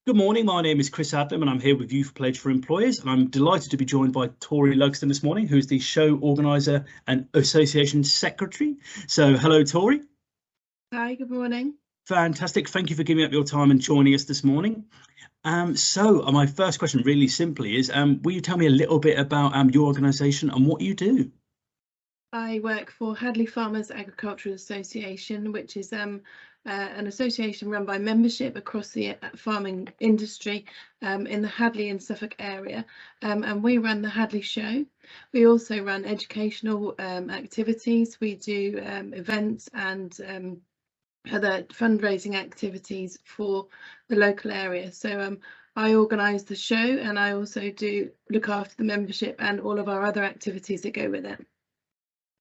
Good morning, my name is Chris Hadleigh and I'm here with Youth Pledge for Employers, and I'm delighted to be joined by Tori Lugston this morning, who is the show organiser and association secretary. So hello, Tori. Hi, good morning. Fantastic. Thank you for giving up your time and joining us this morning. My first question really simply is, will you tell me a little bit about your organisation and what you do? I work for Hadleigh Farmers Agricultural Association, which is an association run by membership across the farming industry in the Hadleigh and Suffolk area, and we run the Hadleigh Show. We also run educational activities. We do events and other fundraising activities for the local area. So I organise the show, and I also do look after the membership and all of our other activities that go with it.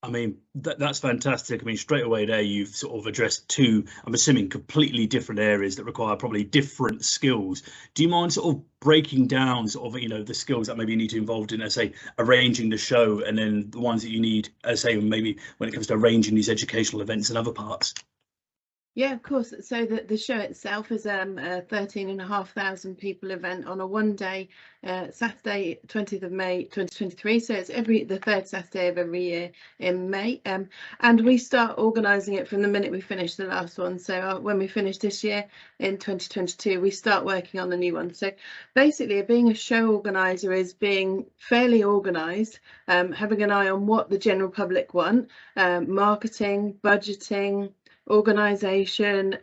I mean, that's fantastic. I mean, straight away there, you've sort of addressed two, I'm assuming, completely different areas that require probably different skills. Do you mind sort of breaking down sort of, the skills that maybe you need to involved in, say, arranging the show, and then the ones that you need, say, maybe when it comes to arranging these educational events and other parts? Yeah, of course. So the show itself is a 13,500 people event on a one-day Saturday, 20th of May 2023. So it's the third Saturday of every year in May. And we start organising it from the minute we finish the last one. So when we finish this year in 2022, we start working on the new one. So basically, being a show organiser is being fairly organised, having an eye on what the general public want, marketing, budgeting, organisation.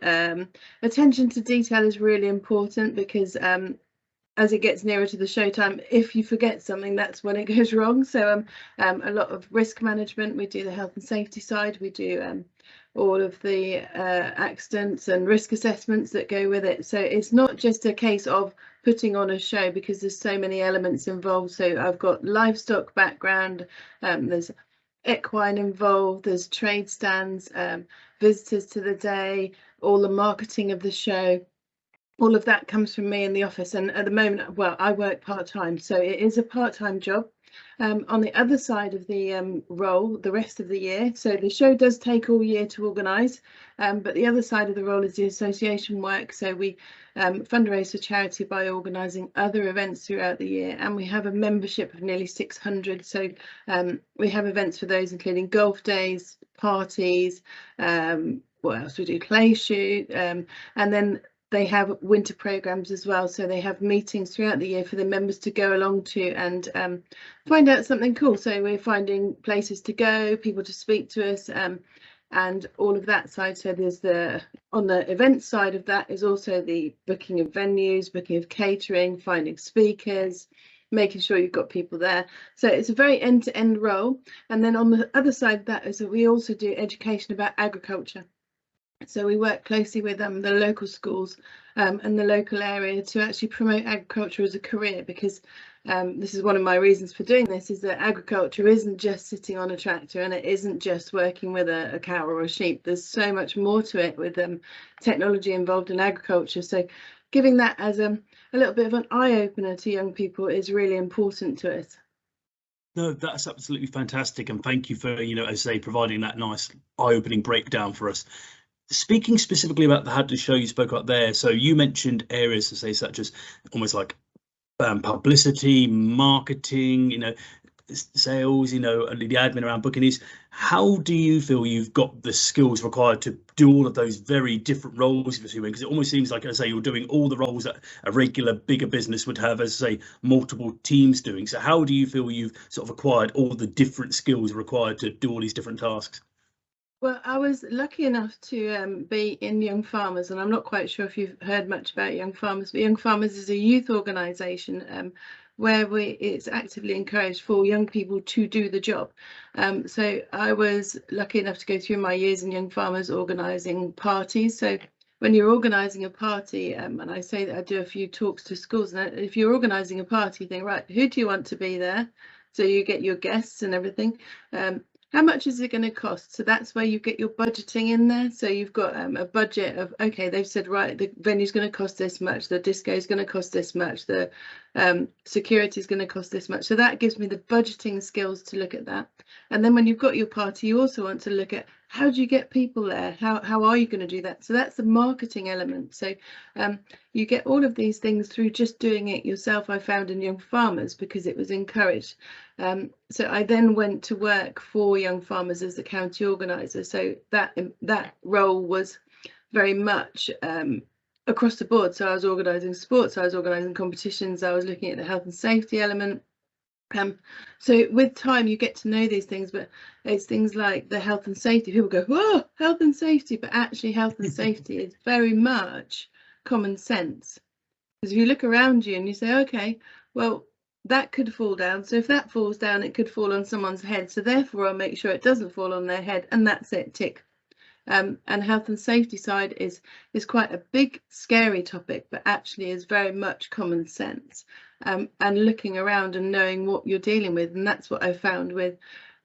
Attention to detail is really important, because as it gets nearer to the showtime, if you forget something, that's when it goes wrong. So a lot of risk management. We do the health and safety side. We do all of the accidents and risk assessments that go with it. So it's not just a case of putting on a show, because there's so many elements involved. So I've got livestock background, there's equine involved, there's trade stands, visitors to the day, all the marketing of the show. All of that comes from me in the office, and at the moment, well, I work part-time, so it is a part-time job. On the other side of the role, the rest of the year, so the show does take all year to organise, but the other side of the role is the association work. So we fundraise for charity by organising other events throughout the year, and we have a membership of nearly 600. So we have events for those, including golf days, parties, what else we do, clay shoot, and then they have winter programs as well. So they have meetings throughout the year for the members to go along to and find out something cool. So we're finding places to go, people to speak to us, and all of that side. So there's on the event side of that is also the booking of venues, booking of catering, finding speakers, making sure you've got people there. So it's a very end-to-end role. And then on the other side of that is that we also do education about agriculture. So we work closely with the local schools and the local area to actually promote agriculture as a career, because this is one of my reasons for doing this, is that agriculture isn't just sitting on a tractor, and it isn't just working with a cow or a sheep. There's so much more to it with technology involved in agriculture. So giving that as a little bit of an eye-opener to young people is really important to us. No, that's absolutely fantastic, and thank you for, as I say, providing that nice eye-opening breakdown for us. Speaking specifically about the Hadleigh show you spoke about there, so you mentioned areas, to say, such as almost like publicity, marketing, sales, and the admin around booking these. How do you feel you've got the skills required to do all of those very different roles you're pursuing? Because it almost seems like, as I say, you're doing all the roles that a regular bigger business would have, as I say, multiple teams doing. So how do you feel you've sort of acquired all the different skills required to do all these different tasks? Well, I was lucky enough to be in Young Farmers, and I'm not quite sure if you've heard much about Young Farmers, but Young Farmers is a youth organisation where it's actively encouraged for young people to do the job. So I was lucky enough to go through my years in Young Farmers organising parties. So when you're organising a party, and I say that I do a few talks to schools, and if you're organising a party, you think, right, who do you want to be there? So you get your guests and everything. How much is it going to cost? So that's where you get your budgeting in there. So you've got a budget of, okay, they've said, right, the venue's going to cost this much, the disco is going to cost this much, the security is going to cost this much. So that gives me the budgeting skills to look at that. And then when you've got your party, you also want to look at how do you get people there? How are you going to do that? So that's the marketing element. So you get all of these things through just doing it yourself. I found in Young Farmers because it was encouraged. So I then went to work for Young Farmers as the county organiser. So that role was very much across the board. So I was organising sports, I was organising competitions, I was looking at the health and safety element. So with time you get to know these things, but it's things like the health and safety. People go, whoa, health and safety, but actually health and safety is very much common sense. Because if you look around you and you say, okay, well, that could fall down. So if that falls down, it could fall on someone's head. So therefore I'll make sure it doesn't fall on their head, and that's it, tick. And health and safety side is quite a big, scary topic, but actually is very much common sense. And looking around and knowing what you're dealing with. And that's what I found with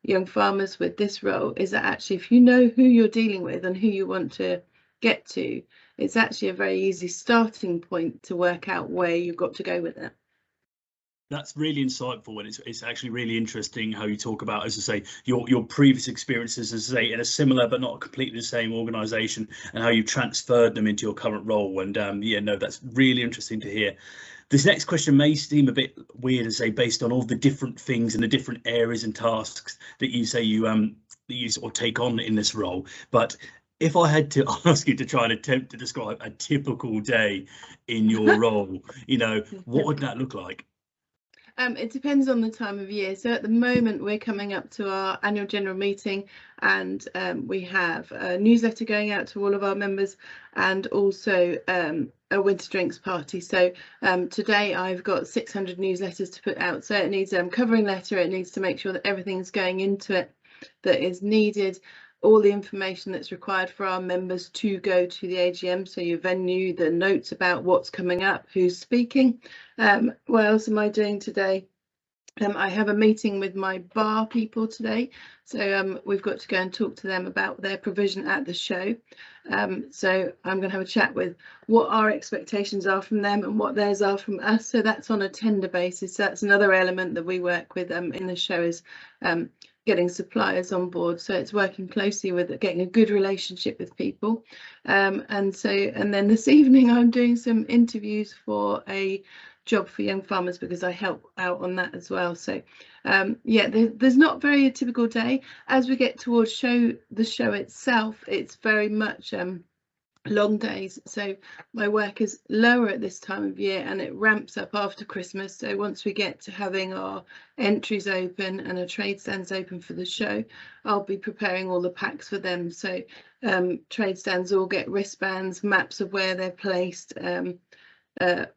Young Farmers with this role, is that actually if you know who you're dealing with and who you want to get to, it's actually a very easy starting point to work out where you've got to go with it. That's really insightful, and it's actually really interesting how you talk about, as I say, your previous experiences, as I say, in a similar but not completely the same organisation, and how you transferred them into your current role. And yeah, no, that's really interesting to hear. This next question may seem a bit weird, as I say, based on all the different things and the different areas and tasks that you say you sort of take on in this role. But if I had to ask you to try and attempt to describe a typical day in your role, you know, what would that look like? It depends on the time of year. So at the moment we're coming up to our annual general meeting, and we have a newsletter going out to all of our members, and also a winter drinks party. So today I've got 600 newsletters to put out. So it needs a covering letter. It needs to make sure that everything's going into it that is needed, all the information that's required for our members to go to the AGM. So your venue, the notes about what's coming up, who's speaking. What else am I doing today? I have a meeting with my bar people today, so we've got to go and talk to them about their provision at the show. So I'm going to have a chat with what our expectations are from them and what theirs are from us. So that's on a tender basis. So that's another element that we work with in the show, is getting suppliers on board. So it's working closely with getting a good relationship with people. And then this evening I'm doing some interviews for a job for Young Farmers, because I help out on that as well. So yeah, there's not very a typical day. As we get towards the show itself, it's very much long days. So my work is lower at this time of year, and it ramps up after Christmas. So once we get to having our entries open and our trade stands open for the show, I'll be preparing all the packs for them. So trade stands all get wristbands, maps of where they're placed,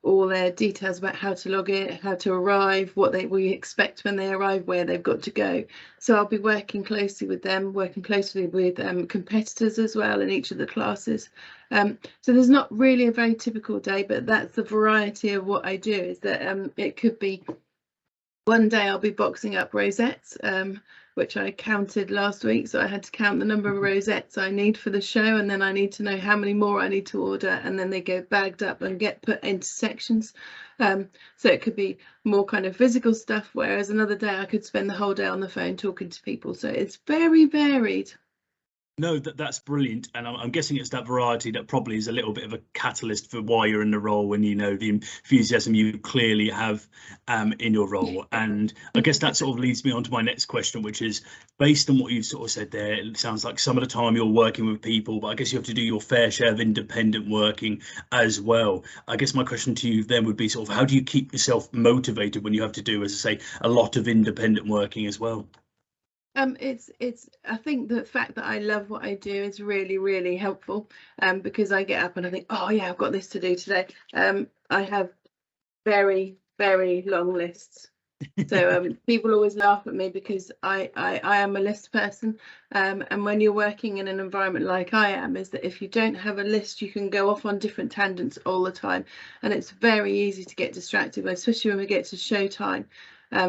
all their details about how to log in, how to arrive, what we expect when they arrive, where they've got to go. So I'll be working closely with them, working closely with competitors as well in each of the classes. So there's not really a very typical day, but that's the variety of what I do, is that it could be one day I'll be boxing up rosettes, which I counted last week. So I had to count the number of rosettes I need for the show, and then I need to know how many more I need to order, and then they go bagged up and get put into sections. So it could be more kind of physical stuff, whereas another day I could spend the whole day on the phone talking to people. So it's very varied. No, that's brilliant, and I'm guessing it's that variety that probably is a little bit of a catalyst for why you're in the role, when you know the enthusiasm you clearly have in your role. And I guess that sort of leads me on to my next question, which is, based on what you've sort of said there, it sounds like some of the time you're working with people, but I guess you have to do your fair share of independent working as well. I guess my question to you then would be sort of, how do you keep yourself motivated when you have to do, as I say, a lot of independent working as well? I think the fact that I love what I do is really, really helpful, because I get up and I think, oh yeah, I've got this to do today. I have very, very long lists. So people always laugh at me because I am a list person, and when you're working in an environment like I am, is that if you don't have a list, you can go off on different tangents all the time, and it's very easy to get distracted, especially when we get to show time.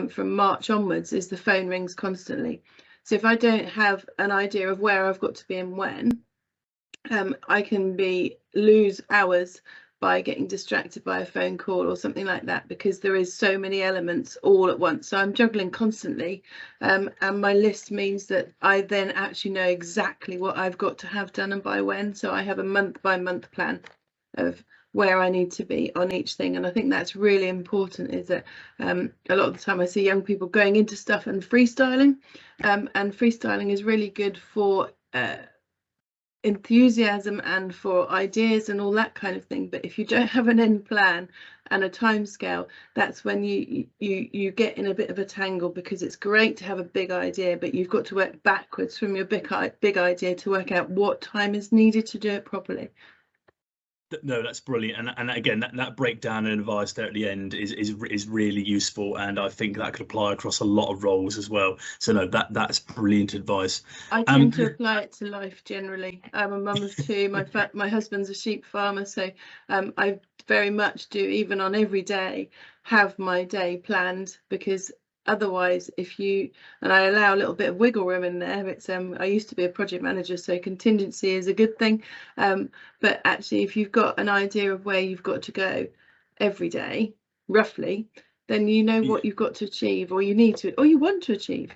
From March onwards, is the phone rings constantly. So if I don't have an idea of where I've got to be and when, I can lose hours by getting distracted by a phone call or something like that, because there is so many elements all at once. So I'm juggling constantly, and my list means that I then actually know exactly what I've got to have done and by when. So I have a month by month plan of where I need to be on each thing. And I think that's really important, is that a lot of the time I see young people going into stuff and freestyling, and freestyling is really good for enthusiasm and for ideas and all that kind of thing. But if you don't have an end plan and a time scale, that's when you get in a bit of a tangle, because it's great to have a big idea, but you've got to work backwards from your big idea to work out what time is needed to do it properly. No, that's brilliant, and again, that breakdown and advice there at the end is really useful, and I think that could apply across a lot of roles as well. So no, that's brilliant advice. I tend to apply it to life generally. I'm a mum of two. My husband's a sheep farmer, so I very much do, even on every day, have my day planned, because otherwise, and I allow a little bit of wiggle room in there. It's I used to be a project manager, so contingency is a good thing, but actually if you've got an idea of where you've got to go every day roughly, then you know what you've got to achieve, or you need to, or you want to achieve.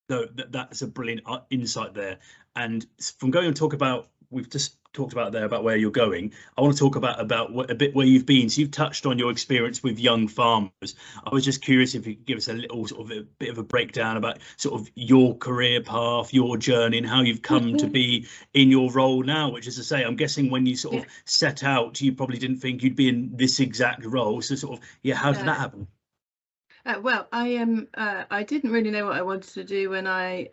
No, that's a brilliant insight there. And from going and talk about, we've just talked about there about where you're going, I want to talk about a bit where you've been. So you've touched on your experience with young farmers. I was just curious if you could give us a little sort of a bit of a breakdown about sort of your career path, your journey, and how you've come to be in your role now, which is to say, I'm guessing when you sort of set out, you probably didn't think you'd be in this exact role. So sort of, how did that happen? Well, I didn't really know what I wanted to do when I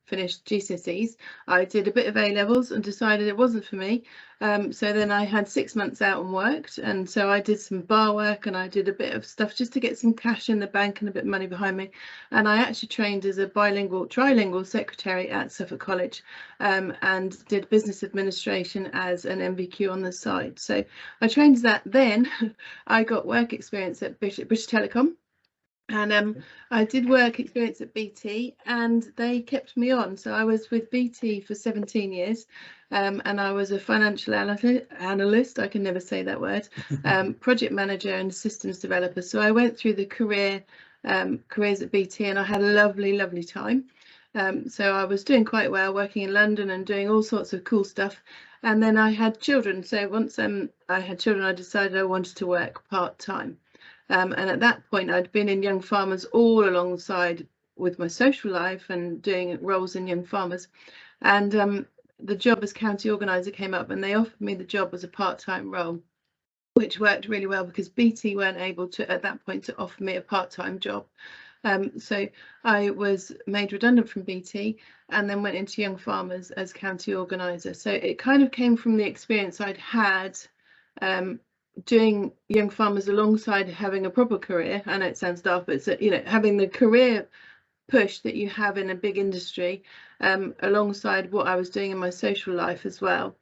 finished GCSEs. I did a bit of A levels and decided it wasn't for me. So then I had 6 months out and worked, and so I did some bar work and I did a bit of stuff just to get some cash in the bank and a bit of money behind me. And I actually trained as a trilingual secretary at Suffolk College, and did business administration as an MVQ on the side. So I trained that. Then I got work experience at British Telecom. And I did work experience at BT, and they kept me on. So I was with BT for 17 years, and I was a financial analyst. I can never say that word. Project manager and systems developer. So I went through the careers at BT, and I had a lovely time. So I was doing quite well, working in London and doing all sorts of cool stuff. And then I had children. So once I had children, I decided I wanted to work part-time. And at that point, I'd been in Young Farmers all alongside with my social life and doing roles in Young Farmers. And the job as county organiser came up, and they offered me the job as a part-time role, which worked really well because BT weren't able to, at that point, to offer me a part-time job. So I was made redundant from BT and then went into Young Farmers as county organiser. So it kind of came from the experience I'd had doing Young Farmers alongside having a proper career. I know it sounds daft, but it's having the career push that you have in a big industry, alongside what I was doing in my social life as well.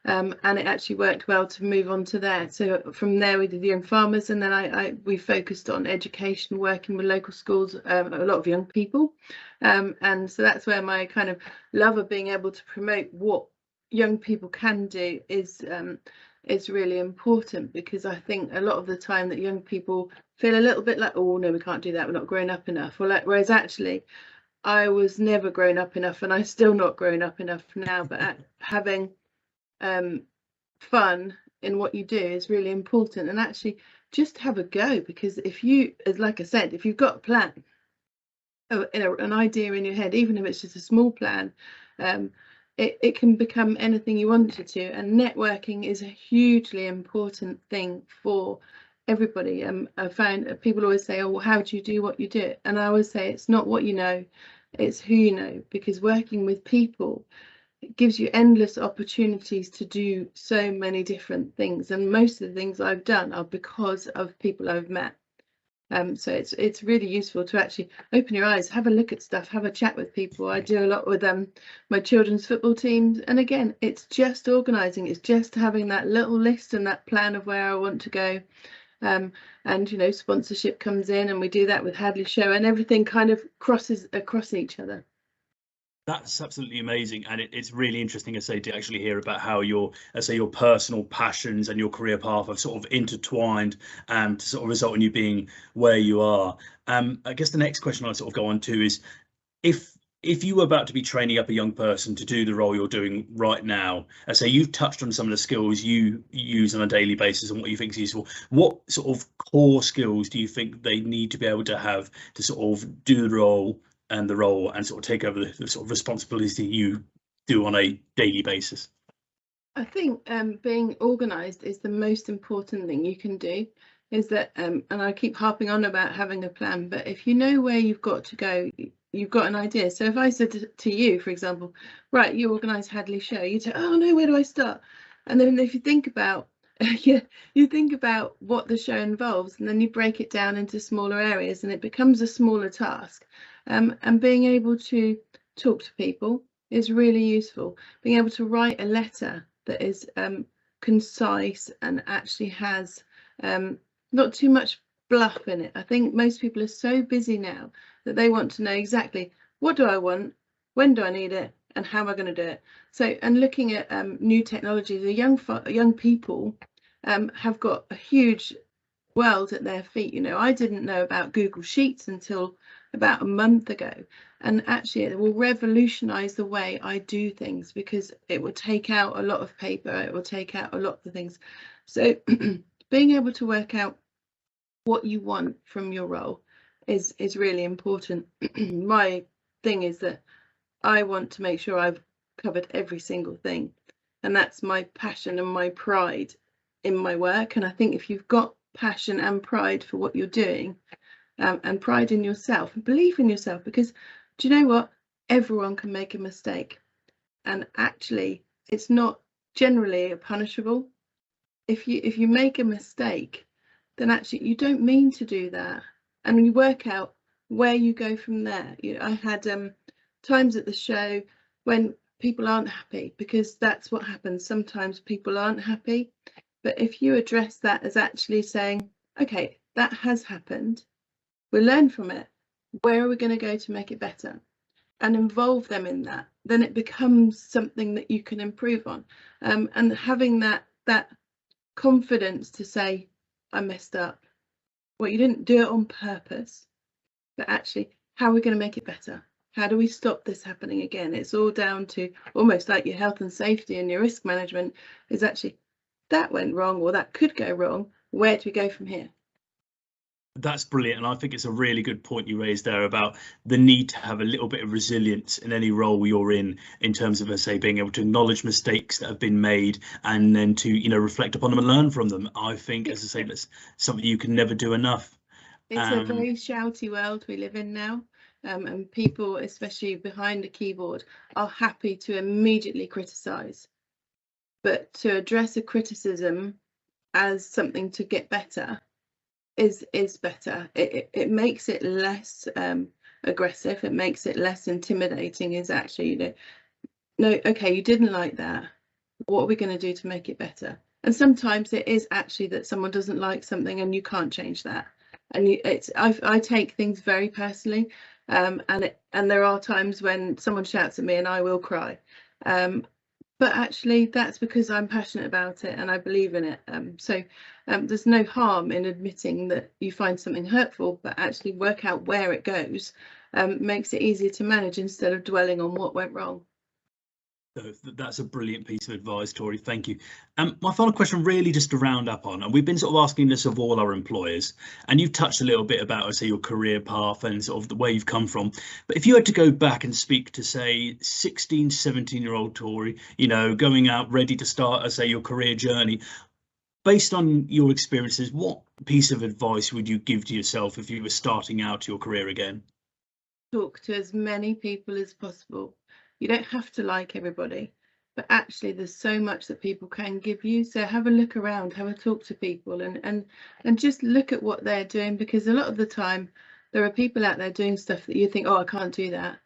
And it actually worked well to move on to there. So from there we did the Young Farmers, and then we focused on education, working with local schools, a lot of young people, and so that's where my kind of love of being able to promote what young people can do is really important, because I think a lot of the time that young people feel a little bit like, oh no, we can't do that, we're not grown up enough, whereas actually I was never grown up enough, and I'm still not grown up enough now, but having fun in what you do is really important. And actually just have a go, because if you, as like I said, if you've got a plan, an idea in your head, even if it's just a small plan, it can become anything you want it to. And networking is a hugely important thing for everybody. I found people always say, oh, well, how do you do what you do? And I always say it's not what you know, it's who you know, because working with people, it gives you endless opportunities to do so many different things, and most of the things I've done are because of people I've met. So it's really useful to actually open your eyes, have a look at stuff, have a chat with people. I do a lot with my children's football teams, and again, it's just organising, it's just having that little list and that plan of where I want to go. And sponsorship comes in, and we do that with Hadleigh Show, and everything kind of crosses across each other. That's absolutely amazing, and it's really interesting, I say, to actually hear about how your, I say, your personal passions and your career path have sort of intertwined, to sort of result in you being where you are. I guess the next question I sort of go on to is, if you were about to be training up a young person to do the role you're doing right now, I say you've touched on some of the skills you use on a daily basis and what you think is useful. What sort of core skills do you think they need to be able to have to sort of do the role and sort of take over the sort of responsibility you do on a daily basis? I think being organised is the most important thing you can do. Is that and I keep harping on about having a plan, but if you know where you've got to go, you've got an idea. So if I said to you, for example, right, you organise Hadleigh show, you say, oh no, where do I start? And then if you think about you think about what the show involves, and then you break it down into smaller areas, and it becomes a smaller task. And being able to talk to people is really useful. Being able to write a letter that is concise and actually has not too much bluff in it. I think most people are so busy now that they want to know exactly what do I want, when do I need it, and how am I going to do it. So, and looking at new technologies, the young people have got a huge world at their feet. You know, I didn't know about Google Sheets until about a month ago, and actually it will revolutionize the way I do things, because it will take out a lot of paper, it will take out a lot of the things. So being able to work out what you want from your role is really important. My thing is that I want to make sure I've covered every single thing, and that's my passion and my pride in my work. And I think if you've got passion and pride for what you're doing, and pride in yourself and belief in yourself, because do you know what, everyone can make a mistake, and actually it's not generally punishable. If you make a mistake, then actually you don't mean to do that, and you work out where you go from there. You know, I had times at the show when people aren't happy, because that's what happens. Sometimes people aren't happy, but if you address that as actually saying, okay, that has happened, we learn from it, where are we going to go to make it better, and involve them in that, then it becomes something that you can improve on. And having that confidence to say, I messed up. Well, you didn't do it on purpose, but actually, how are we going to make it better? How do we stop this happening again? It's all down to almost like your health and safety and your risk management is actually, that went wrong, or that could go wrong. Where do we go from here? That's brilliant, and I think it's a really good point you raised there about the need to have a little bit of resilience in any role you're in terms of, let's say, being able to acknowledge mistakes that have been made and then to, you know, reflect upon them and learn from them. I think, as I say, that's something you can never do enough. It's a very shouty world we live in now, and people, especially behind a keyboard, are happy to immediately criticise. But to address a criticism as something to get better is better. It makes it less aggressive. It makes it less intimidating. Is actually, you know, no, okay, you didn't like that. What are we going to do to make it better? And sometimes it is actually that someone doesn't like something and you can't change that. And I take things very personally, and there are times when someone shouts at me and I will cry. But actually that's because I'm passionate about it and I believe in it. So there's no harm in admitting that you find something hurtful, but actually work out where it goes. Makes it easier to manage instead of dwelling on what went wrong. So that's a brilliant piece of advice, Tori. Thank you. My final question, really just to round up on, and we've been sort of asking this of all our employers, and you've touched a little bit about, I say, your career path and sort of the way you've come from. But if you had to go back and speak to, say, 16, 17-year-old Tori, you know, going out ready to start, I say, your career journey, based on your experiences, what piece of advice would you give to yourself if you were starting out your career again? Talk to as many people as possible. You don't have to like everybody, but actually there's so much that people can give you. So have a look around, have a talk to people, and just look at what they're doing, because a lot of the time there are people out there doing stuff that you think, oh, I can't do that.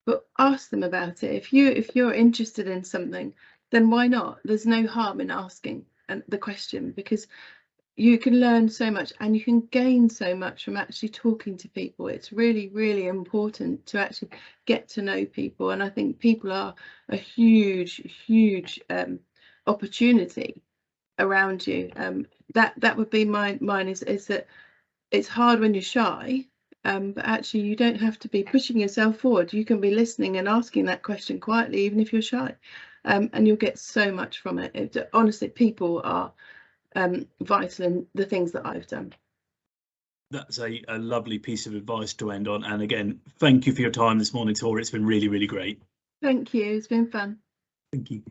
But ask them about it. If you're interested in something, then why not? There's no harm in asking and the question, because you can learn so much and you can gain so much from actually talking to people. It's really, really important to actually get to know people, and I think people are a huge opportunity around you. That would be mine is that it's hard when you're shy, but actually you don't have to be pushing yourself forward. You can be listening and asking that question quietly, even if you're shy, and you'll get so much from it. Honestly, people are vital in the things that I've done. That's a lovely piece of advice to end on. And again, thank you for your time this morning, Tora. It's been really, really great. Thank you. It's been fun. Thank you.